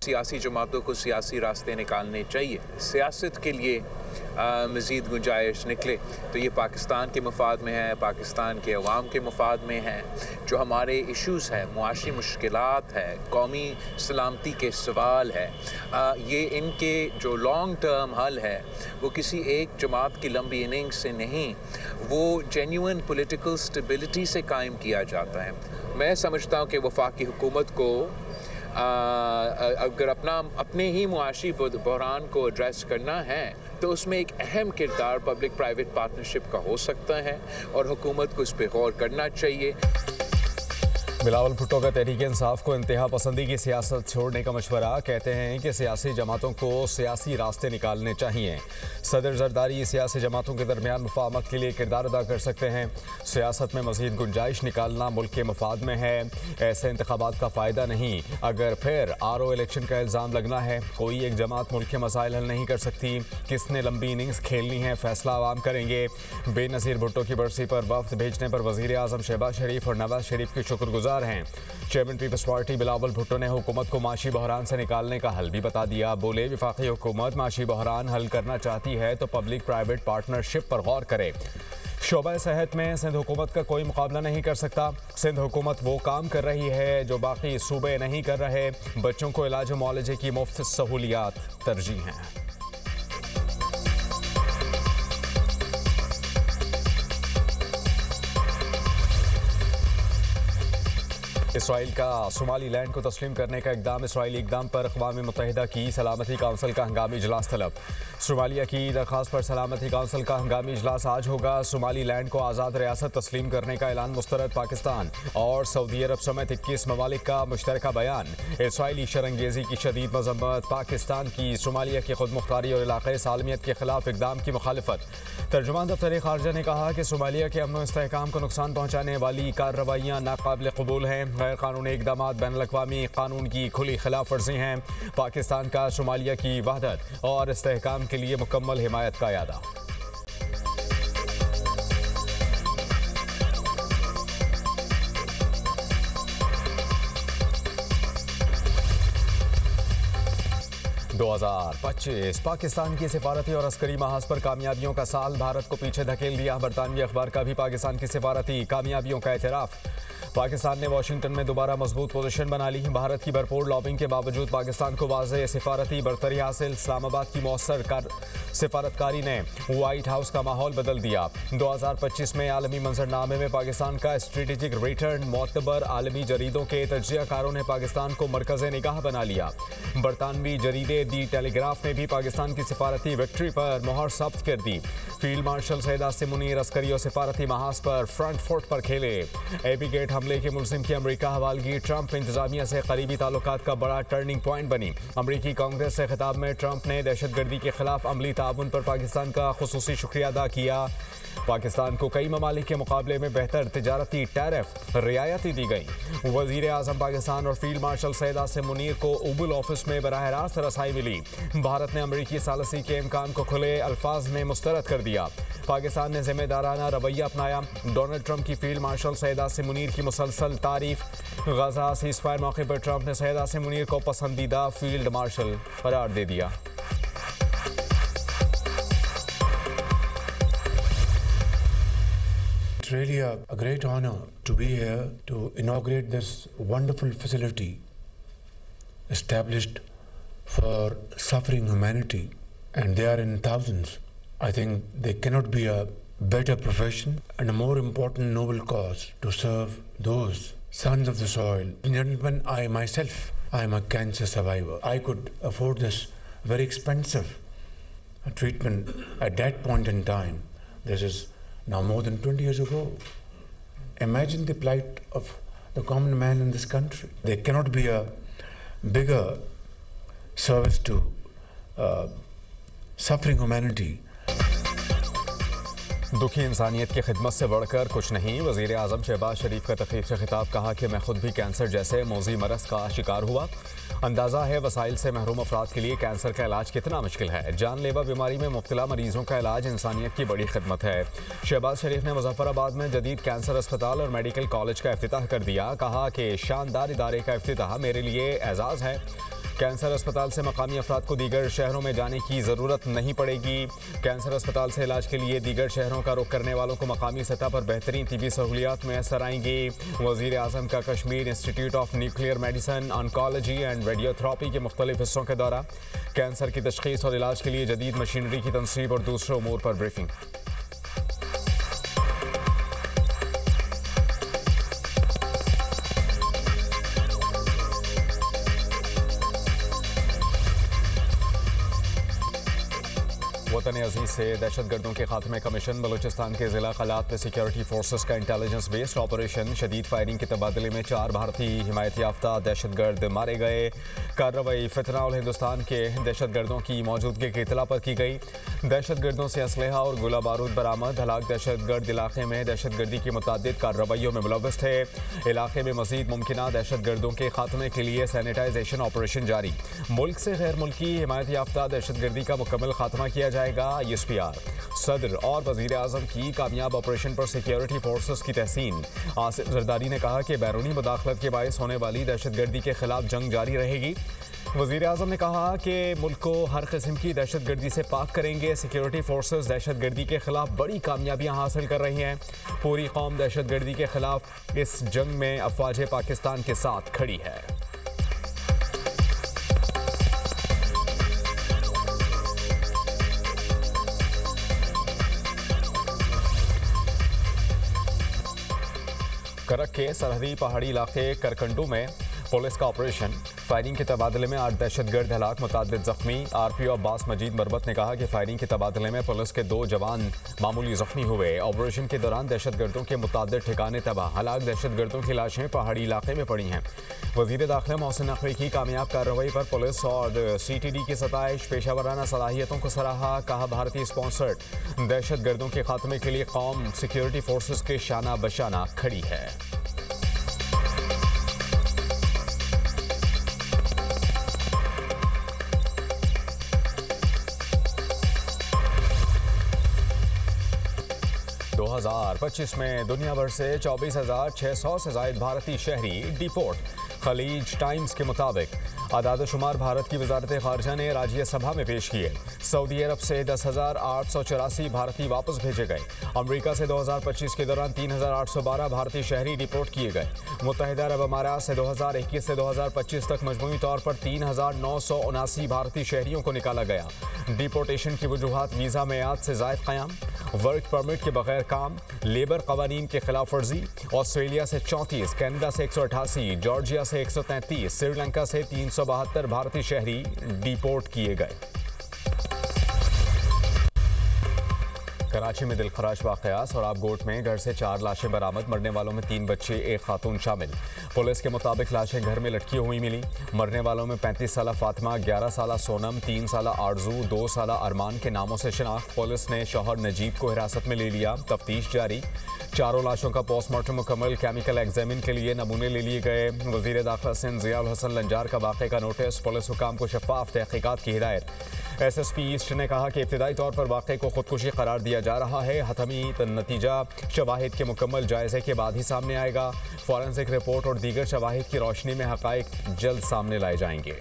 सियासी जमातों को सियासी रास्ते निकालने चाहिए। सियासत के लिए मज़ीद गुंजाइश निकले तो ये पाकिस्तान के मफाद में है, पाकिस्तान के अवाम के मफाद में है। जो हमारे इश्यूज़ हैं, मुआशी मुश्किलात है, कौमी सलामती के सवाल है, ये इनके जो लॉन्ग टर्म हल है वो किसी एक जमात की लंबी इनिंग से नहीं, वो जेन्युइन पॉलिटिकल स्टेबिलिटी से कायम किया जाता है। मैं समझता हूँ कि वफाकी हुकूमत को अगर अपने ही मुआशी बहरान को एड्रेस करना है तो उसमें एक अहम किरदार पब्लिक प्राइवेट पार्टनरशिप का हो सकता है और हुकूमत को इस पर गौर करना चाहिए। बिलावल भुट्टो का तहरीक इंसाफ को इंतहा पसंदी की सियासत छोड़ने का मशवरा। कहते हैं कि सियासी जमातों को सियासी रास्ते निकालने चाहिए। सदर जरदारी सियासी जमातों के दरमियान मुफाहमत के लिए किरदार अदा कर सकते हैं। सियासत में मज़ीद गुंजाइश निकालना मुल्क के मफाद में है। ऐसे इंतखाबात का फ़ायदा नहीं। अगर फिर RO इलेक्शन का इल्ज़ाम लगना है, कोई एक जमात मुल्क के मसाइल हल नहीं कर सकती। किसने लंबी इनिंग्स खेलनी है, फैसला आवाम करेंगे। बेनज़ीर भुट्टो की बरसी पर वफ्द भेजने पर वज़ीर आज़म शहबाज शरीफ और नवाज शरीफ के शुक्रगुजार हैं। Chairman people's party Bilawal Bhutto ने हुकूमत को माशी बहरान से निकालने का हल भी बता दिया। बोले, वफाकी हुकूमत माशी बहरान हल करना चाहती है तो पब्लिक प्राइवेट पार्टनरशिप पर गौर करे। शोबा सेहत में सिंध हुकूमत का कोई मुकाबला नहीं कर सकता। सिंध हुकूमत वो काम कर रही है जो बाकी सूबे नहीं कर रहे। बच्चों को इलाज मुआलजे की मुफ्त सहूलियात तरजीह हैं। इसराइल का सोमाली लैंड को तस्लीम करने का इकदाम। इसराइली इकदाम पर अक़वाम मुत्तहिदा की सलामती काउंसिल का हंगामी इजलास तलब। सोमालिया की दरख्वास्त पर सलामती काउंसिल का हंगामी इजलास आज होगा। सोमाली लैंड को आज़ाद रियासत तस्लीम करने का ऐलान मुस्तरद। पाकिस्तान और सऊदी अरब समेत 21 ममालिक का मुश्तरका बयान। इसराइली शरंगेज़ी की शदीद मज़म्मत। पाकिस्तान की सोमालिया की खुद मुख्तारी और इलाक़ाई सालमियत के खिलाफ इकदाम की मुखालिफत। तर्जुमान दफ्तर ख़ारजा ने कहा कि सोमालिया के अमन व इस्तेहकाम को नुकसान पहुँचाने वाली कार्रवाइयाँ नाकाबिल क़बूल हैं। गैर कानूनी इक़दाम बैनुल-अक़वामी कानून की खुली खिलाफ वर्जी हैं। पाकिस्तान का सोमालिया की वहदत और इस्तेहकाम के लिए मुकम्मल हिमायत का यादा। पाकिस्तान की सिफारती और अस्करी महाज पर कामयाबियों का साल। भारत को पीछे धकेल दिया। बरतानवी अखबार का भी पाकिस्तान की सिफारती कामयाबियों का एतराफ़। पाकिस्तान ने वाशिंगटन में दोबारा मजबूत पोजीशन बना ली। भारत की भरपूर लॉबिंग के बावजूद पाकिस्तान को वाज़ेह सिफारती बरतरी हासिल। इस्लामाबाद की मौसर सिफारतकारी ने व्हाइट हाउस का माहौल बदल दिया। 2025 में आलमी मंजरनामे में पाकिस्तान का स्ट्रेटेजिक रिटर्न। मोतबर आलमी जरीदों के तज्जियाकारों ने पाकिस्तान को मरकज़ निगाह बना लिया। बरतानवी जरीदे दी टेलीग्राफ ने भी पाकिस्तान की सिफारती विक्ट्री पर मोहर सब्त कर दी। फील्ड मार्शल सैयद आसिम मुनीर अस्करी और सिफारती महाज पर फ्रंट फुट पर खेले। एबी गेट हमले के मुलजिम की अमेरिका हवालगी। ट्रंप इंतजामिया से करीबी ताल्लुकात का बड़ा टर्निंग पॉइंट बनी। अमेरिकी कांग्रेस से खिताब में ट्रंप ने दहशतगर्दी के खिलाफ अमली ताउन पर पाकिस्तान का खुसूसी शुक्रिया अदा किया। पाकिस्तान को कई ममालिक के मुकाबले में बेहतर तिजारती टैरिफ रियायतें दी गई। वज़ीर आज़म पाकिस्तान और फील्ड मार्शल सैयद आसिम मुनीर को ओवल ऑफिस में बराह रास्त रसाई मिली। भारत ने अमेरिकी सालसी के इम्कान को खुले अल्फाज में मुस्तरद कर दिया। पाकिस्तान ने जिम्मेदाराना रवैया अपनाया। डोनाल्ड ट्रंप की फील्ड मार्शल सैयद आसिम मुनीर की मुसलसल तारीफ। गजा सीज़फायर मौके पर ट्रंप ने सैयद आसिम मुनीर को पसंदीदा फील्ड मार्शल करार दे दिया। It's really a great honor to be here to inaugurate this wonderful facility established for suffering humanity, and they are in thousands. I think there cannot be a better profession and a more important noble cause to serve those sons of the soil. Gentlemen, I myself, I am a cancer survivor. I could afford this very expensive treatment at that point in time. This is now more than 20 years ago. Imagine the plight of the common man in this country. There cannot be a bigger service to suffering humanity. दुखी इंसानियत की खिदमत से बढ़कर कुछ नहीं। वज़ीर आज़म शहबाज शरीफ का तकरीब से खिताब। कहा कि मैं खुद भी कैंसर जैसे मोज़ी मरज़ का शिकार हुआ। अंदाज़ा है वसाइल से महरूम अफराद के लिए कैंसर का इलाज कितना मुश्किल है। जानलेवा बीमारी में मुब्तला मरीजों का इलाज इंसानियत की बड़ी खिदमत है। शहबाज शरीफ ने मुजफ्फराबाद में जदीद कैंसर अस्पताल और मेडिकल कॉलेज का इफ्तिताह कर दिया। कहा कि शानदार इदारे का इफ्तिताह मेरे लिए एजाज़ है। कैंसर अस्पताल से मकामी अफराद को दीगर शहरों में जाने की ज़रूरत नहीं पड़ेगी। कैंसर अस्पताल से इलाज के लिए दीगर शहरों का रुख करने वालों को मकामी सतह पर बेहतरीन तिबी सहूलियात मैसर आएंगी। वज़ीर आज़म का Kashmir institute of nuclear medicine, oncology and radiotherapy के मुख्तलिफ हिस्सों के दौरा, कैंसर की तशख़ीस और इलाज के लिए जदीद मशीनरी की तनसीब और दूसरे उमूर पर ब्रीफिंग। वतन अजीज से दहशतगर्दों के खात्मे कमीशन, बलूचिस्तान के जिला कलात में सिक्योरिटी फोर्सेस का इंटेलिजेंस बेस्ड ऑपरेशन, शदीद फायरिंग के तबादले में 4 भारतीय हिमायत याफ्ता दहशतगर्द मारे गए। कार्रवाई फितना उल हिंदुस्तान के दहशतगर्दों की मौजूदगी की इतला पर की गई। दहशतगर्दों से असलहा और गोला बारूद बरामद। हलाक दहशतगर्द इलाके में दहशतगर्दी की मुतादिद कार्रवाइयों में मुलव्वस थे। इलाके में मजीद मुमकिना दहशतगर्दों के खात्मे के लिए सैनिटाइजेशन ऑपरेशन जारी। मुल्क से गैर मुल्की हिमायत याफ्ता दहशतगर्दी का मुकम्मल खात्मा किया जाएगा। ISPR सदर और वजीर आजम की कामयाब ऑपरेशन पर सिक्योरिटी फोर्सेस की तहसीन। आसिफ जरदारी ने कहा कि बैरूनी मुदाखलत के बायस होने वाली दहशतगर्दी के खिलाफ जंग जारी रहेगी। वजीर आजम ने कहा कि मुल्क को हर किस्म की दहशतगर्दी से पाक करेंगे। सिक्योरिटी फोर्सेस दहशतगर्दी के खिलाफ बड़ी कामयाबियां हासिल कर रही हैं। पूरी कौम दहशतगर्दी के खिलाफ इस जंग में अफवाज पाकिस्तान के साथ खड़ी है। करक के सरहदी पहाड़ी इलाके करकंडू में पुलिस का ऑपरेशन, फायरिंग के तबादले में 8 दहशतगर्द हलाक, मुतादिद जख्मी। RPO अब्बास मजीद मरबत ने कहा कि फायरिंग के तबादले में पुलिस के 2 जवान मामूली जख्मी हुए। ऑपरेशन के दौरान दहशतगर्दों के मुतादिद ठिकाने तबाह। हलाक दहशतगर्दों की लाशें पहाड़ी इलाके में पड़ी हैं। वज़ीर दाखिला मोहसिन नकवी की कामयाब कार्रवाई पर पुलिस और CTD की सताइश। पेशावराना सलाहियतों को सराहा। कहा भारतीय स्पॉन्सर्ड दहशतगर्दों के खात्मे के लिए कौम सिक्योरिटी फोर्सेस के शाना बशाना खड़ी है। दो 2025 में दुनिया भर से 24,600 से ज़ायद भारतीय शहरी डिपोर्ट। खलीज टाइम्स के मुताबिक आदाद-ओ-शुमार भारत की वजारत खारजा ने राज्यसभा में पेश किए। सऊदी अरब से 10,884 भारतीय वापस भेजे गए। अमेरिका से 2025 के दौरान 3,812 भारतीय शहरी डिपोर्ट किए गए। मुत्तहिदा अरब अमारात से 2021 से 2025 तक मजमूई तौर पर 3,979 भारतीय शहरियों को निकाला गया। डिपोर्टेशन की वजूहात वीज़ा मेयाद से ज़ायद क़याम, वर्क परमिट के बगैर काम, लेबर कवानीन के खिलाफ वर्जी। ऑस्ट्रेलिया से 34, कनाडा से 188, जॉर्जिया से 133, श्रीलंका से 372 भारतीय शहरी डिपोर्ट किए गए। कराची में दिलखराश वाक़यात। और आबगोट में घर से 4 लाशें बरामद। मरने वालों में 3 बच्चे, 1 खातून शामिल। पुलिस के मुताबिक लाशें घर में लटकी हुई मिली। मरने वालों में 35 साला फातिमा, 11 साला सोनम, 3 साला आरजू, 2 साला अरमान के नामों से शनाख्त। पुलिस ने शौहर नजीब को हिरासत में ले लिया। तफ्तीश जारी। चारों लाशों का पोस्टमार्टम मुकम्मल, केमिकल एग्जामिन के लिए नमूने ले लिए गए। वज़ीर दाखिला सिंध ज़िया उल हसन लंजार का वाक़े का नोटिस। पुलिस हुकाम को शफाफ तहक़ीक़ात की हिदायत। SSP ईस्ट ने कहा कि इब्तिदाई तौर पर वाक़े को खुदकुशी करार दिया जा रहा है। हतमी नतीजा शवाहिद के मुकम्मल जायजे के बाद ही सामने आएगा। फॉरेंसिक रिपोर्ट और दीगर शवाहिद की रोशनी में हक़ाइक़ जल्द सामने लाए जाएंगे।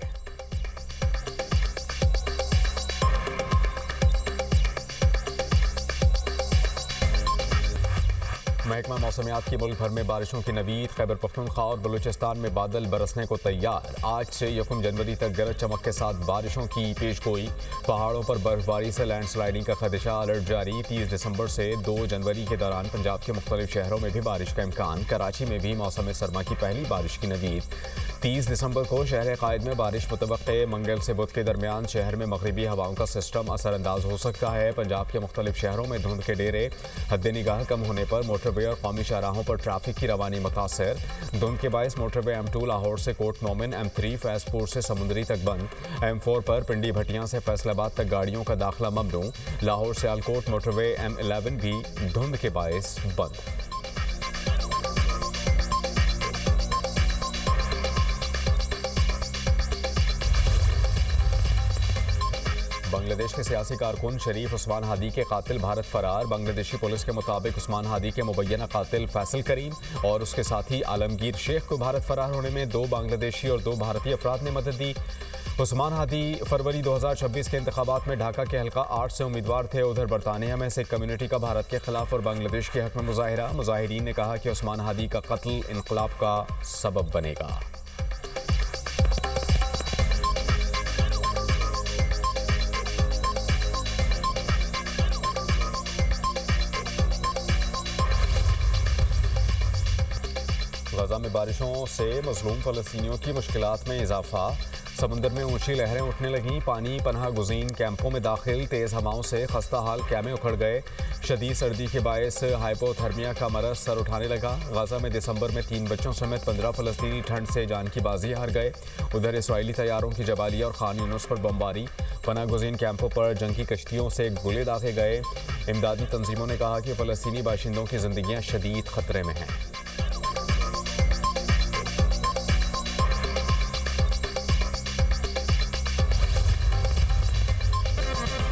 महकमा मौसमियात की मुल्क भर में बारिशों की नवीद। खैबर पख्तूनख्वा और बलूचिस्तान में बादल बरसने को तैयार। आज से 1 जनवरी तक गरज चमक के साथ बारिशों की पेशगोई। पहाड़ों पर बर्फबारी से लैंडस्लाइडिंग का खदशा, अलर्ट जारी। 30 दिसंबर से 2 जनवरी के दौरान पंजाब के मुख्तलिफ शहरों में भी बारिश का इम्कान। कराची में भी मौसम सरमा की पहली बारिश की नवीद। 30 दिसंबर को शहर कायद में बारिश मुतवक्के। मंगल से बुध के दरमियान शहर में मगरिबी हवाओं का सिस्टम असरअंदाज हो सकता है। पंजाब के मुख्तलिफ शहरों में धुंध के डेरे। हद निगाह कम होने पर मोटरवे और कौमी शाहराहों पर ट्रैफिक की रवानी मुतासर। धुंध के बायस मोटरवे M2 लाहौर से कोट मोमिन, M3 फैजपुर से समुंदरी तक बंद। M4 पर पिंडी भटियां से फैसलाबाद तक गाड़ियों का दाखिला ममनू। लाहौर से आलकोट मोटरवे M11 भी धुंध के बायस बंद। बांग्लादेश के सियासी कारकुन शरीफ उस्मान हादी के कातिल भारत फरार। बांग्लादेशी पुलिस के मुताबिक उस्मान हादी के मुबैना कातिल फैसल करीम और उसके साथी आलमगीर शेख को भारत फरार होने में 2 बांग्लादेशी और 2 भारतीय अफराद ने मदद दी। उस्मान हादी फरवरी 2026 के इंतखाबात में ढाका के हल्का 8 से उम्मीदवार थे। उधर बरतानिया में सिख कम्युनिटी का भारत के खिलाफ और बांग्लादेश के हक में मुजाहिरा। मुजाहिरीन ने कहा कि उस्मान हादी का कत्ल इनकलाब का सबब बनेगा। गजा में बारिशों से मजलूम फ़लस्तीनियों की मुश्किलात में इजाफा। समुंदर में ऊंची लहरें उठने लगीं। पानी पनाह गुज़ीन कैंपों में दाखिल। तेज़ हवाओं से खस्ता हाल कैमे उखड़ गए। शदीद सर्दी के बायस हाइपोथर्मिया का मरज सर उठाने लगा। गजा में दिसंबर में 3 बच्चों समेत 15 फ़लस्तीनी ठंड से जान की बाजी हार गए। उधर इसराइली तैयारों की जबालिया और खान यूनुस पर बमबारी। पनाह गुज़ीन कैंपों पर जंगी कश्तियों से गोले दागे गए। इमदादी तंजीमों ने कहा कि फ़लस्तीनी बाशिंदों की ज़िंदगियाँ शदीद ख़तरे में हैं।